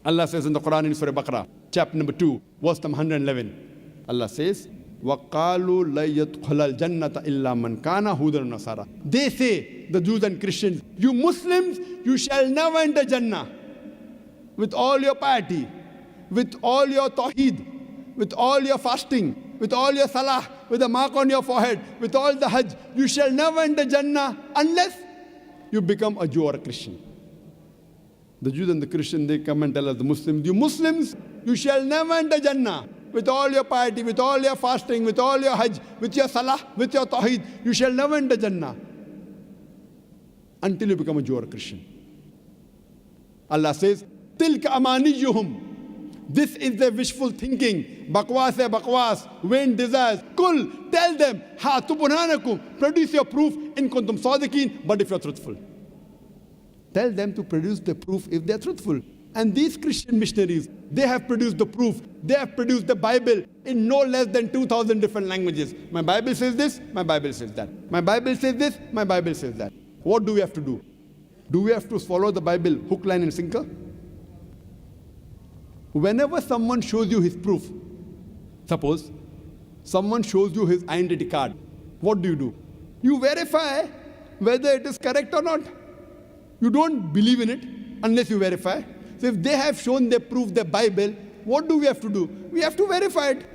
Allah says in the Quran in Surah Baqarah, chapter number 2, verse number 111. Allah says, وَقَالُوا لَن يَدْخُلَ الْجَنَّةَ إِلَّا مَنْ كَانَ هُودًا وَنَصَارَى. They say, the Jews and Christians, you Muslims, you shall never enter Jannah. With all your piety, with all your tawheed, with all your fasting, with all your salah, with a mark on your forehead, with all the hajj, you shall never enter Jannah unless you become a Jew or a Christian. The Jews and the Christians, they come and tell us, the Muslims, you Muslims, you shall never enter Jannah. With all your piety, with all your fasting, with all your hajj, with your salah, with your tawheed, you shall never enter Jannah until you become a Jew or a Christian. Allah says, Tilka amaniyuhum. This is their wishful thinking. Bakwas hai bakwas, vain desires. Kul, tell them, Hatu burhanakum, produce your proof in kuntum sadiqeen, but if you're truthful. Tell them to produce the proof if they're truthful. And these Christian missionaries, they have produced the proof. They have produced the Bible in no less than 2,000 different languages. My Bible says this, my Bible says that. My Bible says this, my Bible says that. What do we have to do? Do we have to follow the Bible hook, line and sinker? Whenever someone shows you his proof, suppose someone shows you his identity card, what do? You verify whether it is correct or not. You don't believe in it unless you verify. So if they have shown their proof, their Bible, what do we have to do? We have to verify it.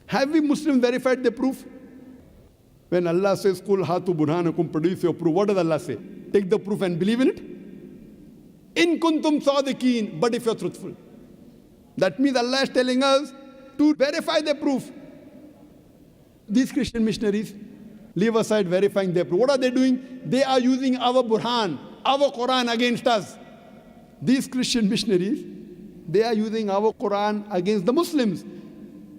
Have we Muslims verified their proof? When Allah says, Qul hatu burhanakum, produce your proof, what does Allah say? Take the proof and believe in it? In kuntum sadiqeen, but if you're truthful. That means Allah is telling us to verify their proof. These Christian missionaries, leave aside verifying their proof. What are they doing? They are using our Burhan, our Quran against us. These Christian missionaries, they are using our Quran against the Muslims.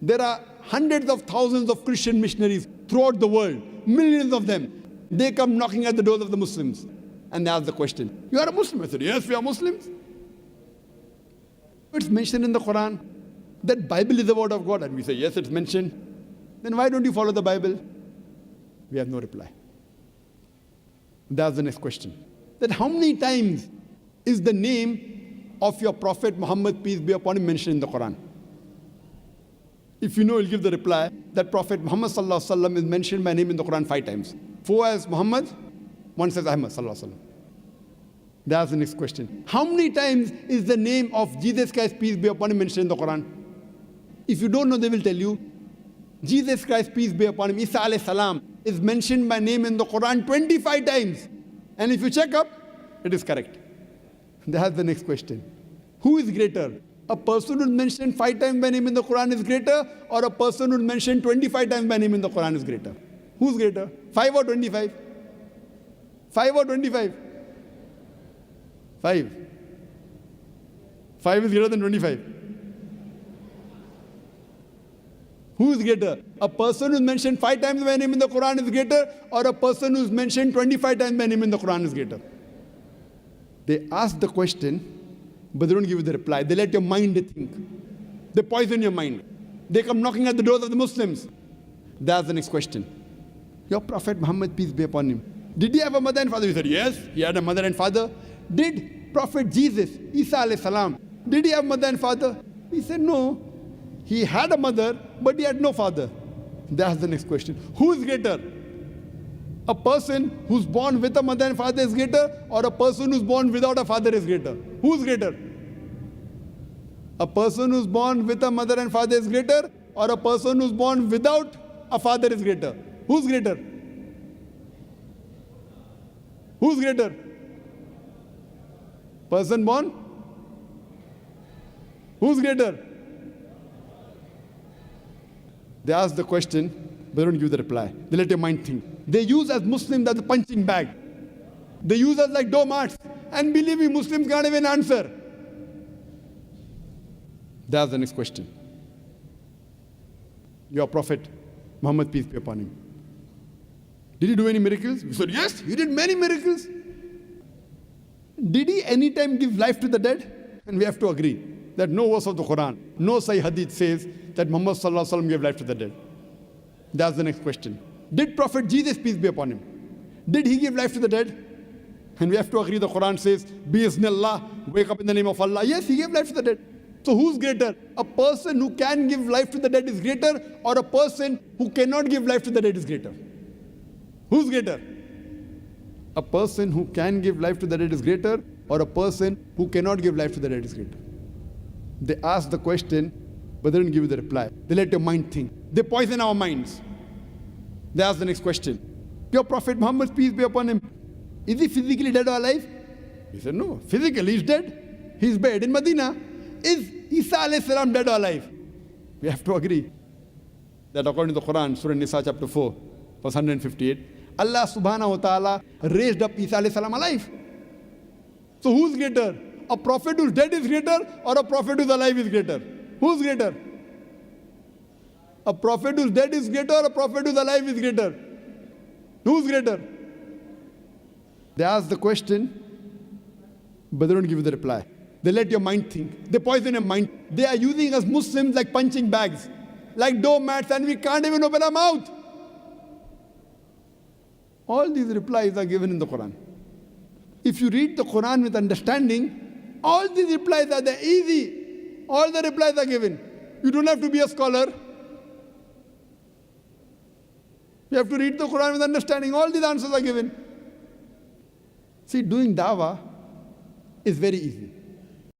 There are hundreds of thousands of Christian missionaries throughout the world, millions of them. They come knocking at the doors of the Muslims. And they ask the question, you are a Muslim? I said, yes, we are Muslims. It's mentioned in the Quran that Bible is the word of God. And we say, yes, it's mentioned. Then why don't you follow the Bible? We have no reply. That's the next question. That how many times is the name of your Prophet Muhammad, peace be upon him, mentioned in the Quran? If you know, you'll give the reply that Prophet Muhammad sallallahu alaihi wasallam is mentioned by name in the Quran 5 times. 4 as Muhammad, 1 says Ahmad sallallahu alaihi wasallam. That's the next question. How many times is the name of Jesus Christ, peace be upon him, mentioned in the Quran? If you don't know, they will tell you. Jesus Christ, peace be upon him, Isa alayhi salam, is mentioned by name in the Quran 25 times. And if you check up, it is correct. That's the next question. Who is greater? A person who is mentioned 5 times by name in the Quran is greater, or a person who is mentioned 25 times by name in the Quran is greater? Who's greater? 5 or 25? 5 or 25? 5. 5 is greater than 25. Who is greater? A person who is mentioned 5 times by name in the Quran is greater, or a person who is mentioned 25 times by name in the Quran is greater? They ask the question, but they don't give you the reply. They let your mind think. They poison your mind. They come knocking at the doors of the Muslims. That's the next question. Your Prophet Muhammad, peace be upon him, did he have a mother and father? We said, yes, he had a mother and father. Did Prophet Jesus, Isa alayhi salam, did he have mother and father? We said, no. He had a mother, but he had no father. That's the next question. Who is greater? A person who's born with a mother and father is greater, or a person who's born without a father is greater? Who's greater? A person who's born with a mother and father is greater, or a person who's born without a father is greater? Who's greater? Who's greater? Person born? Who's greater? They ask the question, but they don't give the reply. They let your mind think. They use us Muslims as a punching bag. They use us like doormats. And believe me, Muslims can't even answer. That's the next question. Your Prophet, Muhammad, peace be upon him, did he do any miracles? We said, yes, he did many miracles. Did he anytime give life to the dead? And we have to agree that no verse of the Quran, no Sahih Hadith says that Muhammad sallallahu alaihi wasallam gave life to the dead. That's the next question. Did Prophet Jesus, peace be upon him, did he give life to the dead? And we have to agree the Quran says, Bi-iznillah, wake up in the name of Allah. Yes, He gave life to the dead. So who's greater? A person who can give life to the dead is greater, or a person who cannot give life to the dead is greater? Who's greater? A person who can give life to the dead is greater, or a person who cannot give life to the dead is greater? They ask the question, but they don't give you the reply. They let your mind think. They poison our minds. They ask the next question. Your Prophet Muhammad, peace be upon him, is he physically dead or alive? He said, no, physically he's dead. He's buried in Medina. Is Isa alayhi salam dead or alive? We have to agree that according to the Quran, Surah Nisa chapter 4, verse 158, Allah subhanahu wa ta'ala raised up Isa alayhi salam alive. So who's greater? A prophet who's dead is greater, or a prophet who's alive is greater? Who's greater? A prophet who's dead is greater, or a prophet who's alive is greater? Who's greater? They ask the question, but they don't give you the reply. They let your mind think. They poison your mind. They are using us Muslims like punching bags, like doormats, and we can't even open our mouth. All these replies are given in the Quran. If you read the Quran with understanding, all these replies are there, easy. All the replies are given. You don't have to be a scholar. You have to read the Quran with understanding. All these answers are given. See, doing dawah is very easy.